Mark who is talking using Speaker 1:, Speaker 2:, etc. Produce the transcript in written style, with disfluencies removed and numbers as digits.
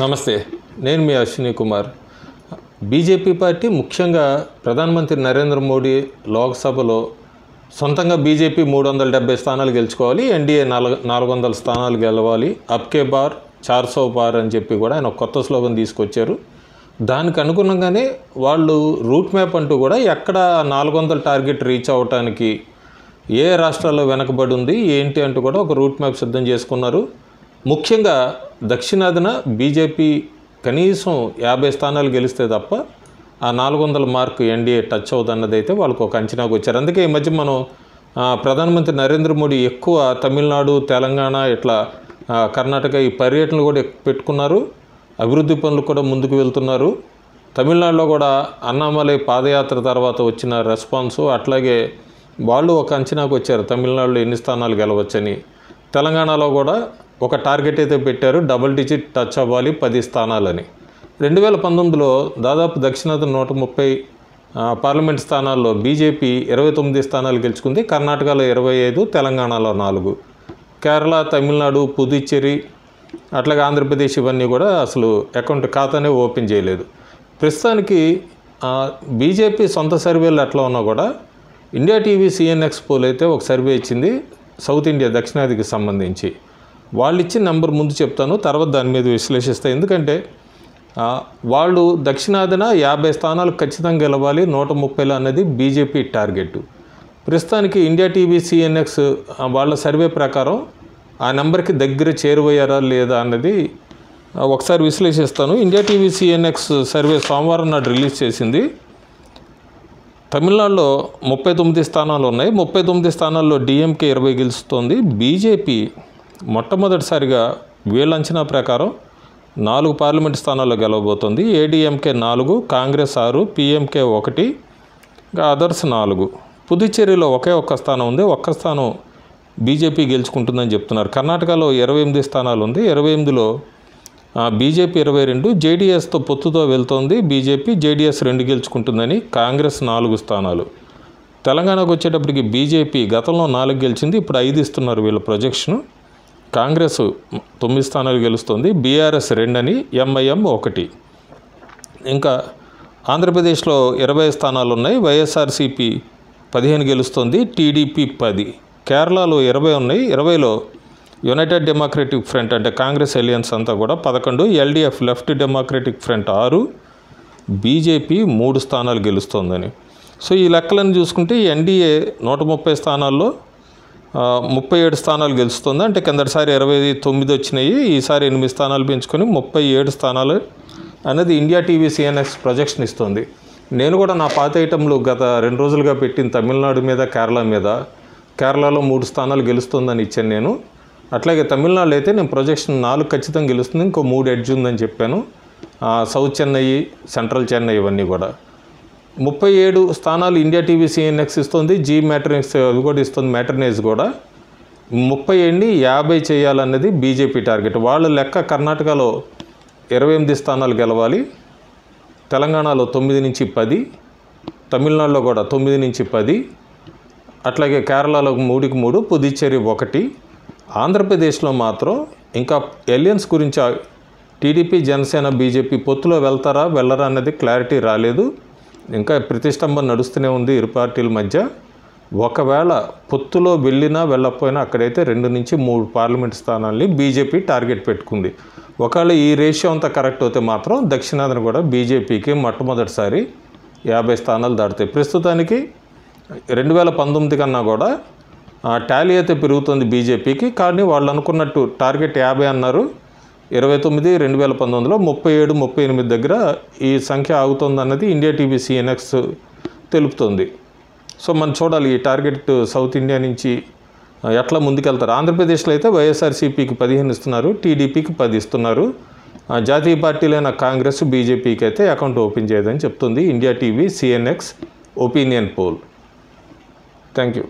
Speaker 1: నమస్తే, నేను మీ Ashwini Kumar. BJP party ముఖ్యంగా ప్రధానమంత్రి నరేంద్ర మోడీ లోక్సభలో సొంతంగా బీజేపీ 370 స్థానాలు గెలుచుకోవాలి, ఎన్డీఏ 400 స్థానాలు గెలవాలి, అబ్కే బార్ 400 పార్ అని చెప్పి కూడా ఆయన కొత్త స్లోగన్ తీసుకొచ్చారు. దానికి అనుగుణంగానే వాళ్ళు రూట్ మ్యాప్ అంటూ కూడా ఎక్కడ 400 టార్గెట్ రీచ్ అవ్వటానికి ఏ రాష్ట్రాల్లో వెనకబడి ఉంది ఏంటి అంటూ కూడా ఒక రూట్ మ్యాప్ సిద్ధం చేసుకున్నారు. ముఖ్యంగా దక్షిణాదిన బీజేపీ కనీసం 50 స్థానాలు గెలిస్తే తప్ప ఆ 400 మార్కు ఎన్డీఏ టచ్ అవుతుందన్నదైతే వాళ్ళకు ఒక అంచనాకు వచ్చారు. అందుకే ఈ మధ్య మనం ప్రధానమంత్రి నరేంద్ర మోడీ ఎక్కువ తమిళనాడు, తెలంగాణ, ఇట్లా కర్ణాటక ఈ పర్యటనలు కూడా పెట్టుకున్నారు. అభివృద్ధి పనులు కూడా ముందుకు వెళ్తున్నారు. తమిళనాడులో కూడా అన్నామలై పాదయాత్ర తర్వాత వచ్చిన రెస్పాన్సు, అట్లాగే వాళ్ళు ఒక అంచనాకు వచ్చారు తమిళనాడులో ఎన్ని స్థానాలు గెలవచ్చని. తెలంగాణలో కూడా ఒక టార్గెట్ అయితే పెట్టారు, డబుల్ డిజిట్ టచ్ అవ్వాలి 10 స్థానాలని. 2019లో దాదాపు దక్షిణాది 130 పార్లమెంట్ స్థానాల్లో బీజేపీ 29 స్థానాలు గెలుచుకుంది. కర్ణాటకలో 25, తెలంగాణలో 4, కేరళ, తమిళనాడు, పుదుచ్చేరి, అట్లాగే ఆంధ్రప్రదేశ్ ఇవన్నీ కూడా అసలు అకౌంట్ ఖాతానే ఓపెన్ చేయలేదు. ప్రస్తుతానికి బీజేపీ సొంత సర్వేలు ఎట్లా ఉన్నా కూడా ఇండియా టీవీ సిఎన్ఎక్స్ పోల్ అయితే ఒక సర్వే ఇచ్చింది సౌత్ ఇండియా దక్షిణాదికి సంబంధించి. వాళ్ళు ఇచ్చిన నెంబర్ ముందు చెప్తాను, తర్వాత దాని మీద విశ్లేషిస్తాను. ఎందుకంటే వాళ్ళు దక్షిణాదిన 50 స్థానాలు ఖచ్చితంగా గెలవాలి 130లో అన్నది బీజేపీ టార్గెట్. ప్రస్తుతానికి ఇండియా టీవీ సిఎన్ఎక్స్ వాళ్ళ సర్వే ప్రకారం ఆ నెంబర్కి దగ్గర చేరువయ్యారా లేదా అన్నది ఒకసారి విశ్లేషిస్తాను. ఇండియా టీవీ సిఎన్ఎక్స్ సర్వే సోమవారం నాడు రిలీజ్ చేసింది. తమిళనాడులో 39 స్థానాలు ఉన్నాయి. 39 స్థానాల్లో డిఎంకే 20 గెలుస్తోంది. బీజేపీ మొట్టమొదటిసారిగా వీళ్ళ అంచనా ప్రకారం 4 పార్లమెంట్ స్థానాల్లో గెలవబోతోంది. ఏడీఎంకే 4, కాంగ్రెస్ 6, పీఎంకే 1, ఇంకా అదర్స్ 4. పుదుచ్చేరిలో ఒక్క స్థానం ఉంది, ఒక్క స్థానం బీజేపీ గెలుచుకుంటుందని చెప్తున్నారు. కర్ణాటకలో 28 స్థానాలు ఉంది, 28లో బీజేపీ 22, జేడీఎస్తో పొత్తుతో వెళ్తోంది బీజేపీ, జేడీఎస్ 2 గెలుచుకుంటుందని, కాంగ్రెస్ 4 స్థానాలు. తెలంగాణకు వచ్చేటప్పటికి బీజేపీ గతంలో 4 గెలిచింది, ఇప్పుడు 5 ఇస్తున్నారు వీళ్ళ ప్రొజెక్షను. కాంగ్రెస్ 9 స్థానాలు గెలుస్తుంది, బీఆర్ఎస్ 2 అని, ఎంఐఎం 1. ఇంకా ఆంధ్రప్రదేశ్లో 20 స్థానాలు ఉన్నాయి, వైఎస్ఆర్సీపీ 15 గెలుస్తుంది, టీడీపీ 10. కేరళలో 20 ఉన్నాయి, 20లో యునైటెడ్ డెమోక్రటిక్ ఫ్రంట్ అంటే కాంగ్రెస్ ఎలియన్స్ అంతా కూడా 11, LDF left democratic front 6, BJP 3 స్థానాలు గెలుస్తోందని. సో ఈ లెక్కలను చూసుకుంటే ఎన్డీఏ 130 స్థానాల్లో 37 స్థానాలు గెలుస్తుంది. అంటే కిందటిసారి 29 వచ్చినాయి, ఈసారి 8 స్థానాలు పెంచుకొని 37 స్థానాలు అనేది ఇండియా టీవీ సిఎన్ఎక్స్ ప్రొజెక్షన్ ఇస్తుంది. నేను కూడా నా పాత ఐటెంలు గత 2 రోజులుగా పెట్టిన తమిళనాడు మీద, కేరళ మీద, కేరళలో 3 స్థానాలు గెలుస్తుందని ఇచ్చాను నేను. అట్లాగే తమిళనాడులో అయితే నేను ప్రొజెక్షన్ 4 ఖచ్చితంగా గెలుస్తుంది, ఇంకో 3 ఎడ్జ్ ఉందని చెప్పాను. సౌత్ చెన్నై, సెంట్రల్ చెన్నై ఇవన్నీ కూడా 37 స్థానాలు ఇండియా టీవీ సిఎన్ఎక్స్ ఇస్తుంది. జీ మ్యాట్రిక్స్ అవి కూడా ఇస్తుంది, మ్యాట్రినేజ్ కూడా. 30 50 చేయాలన్నది బీజేపీ టార్గెట్. వాళ్ళ లెక్క కర్ణాటకలో 28 స్థానాలు గెలవాలి, తెలంగాణలో 9 నుంచి 10, తమిళనాడులో కూడా 9 నుంచి 10, అట్లాగే కేరళలో 3కి 3, పుదుచ్చేరి 1. ఆంధ్రప్రదేశ్లో మాత్రం ఇంకా ఎలియన్స్ గురించి టీడీపీ, జనసేన, బీజేపీ పొత్తులో వెళ్తారా వెళ్ళరా అన్నది క్లారిటీ రాలేదు. ఇంకా ప్రతిష్టంభన నడుస్తూనే ఉంది ఇరు పార్టీల మధ్య. ఒకవేళ పొత్తులో వెళ్ళినా వెళ్ళకపోయినా అక్కడైతే 2 నుంచి 3 పార్లమెంట్ స్థానాల్ని బీజేపీ టార్గెట్ పెట్టుకుంది. ఒకవేళ ఈ రేషియో అంతా కరెక్ట్ అయితే మాత్రం దక్షిణాదిన కూడా బీజేపీకి మొట్టమొదటిసారి 50 స్థానాలు దాటుతాయి. ప్రస్తుతానికి 2019 కన్నా కూడా టాలీ అయితే పెరుగుతుంది బీజేపీకి. కానీ వాళ్ళు అనుకున్నట్టు టార్గెట్ 50 అన్నారు 29, 2019లో 37, 38 దగ్గర ఈ సంఖ్య ఆగుతుంది అన్నది ఇండియా టీవీ సిఎన్ఎక్స్ తెలుపుతుంది. సో మనం చూడాలి ఈ టార్గెట్ సౌత్ ఇండియా నుంచి ఎట్లా ముందుకెళ్తారు. ఆంధ్రప్రదేశ్లో అయితే వైఎస్ఆర్సీపీకి 15 ఇస్తున్నారు, టీడీపీకి 10 ఇస్తున్నారు. జాతీయ పార్టీలైన కాంగ్రెస్, బీజేపీకి అయితే అకౌంట్ ఓపెన్ చేయదని చెప్తుంది India TV CNX opinion poll. Thank you.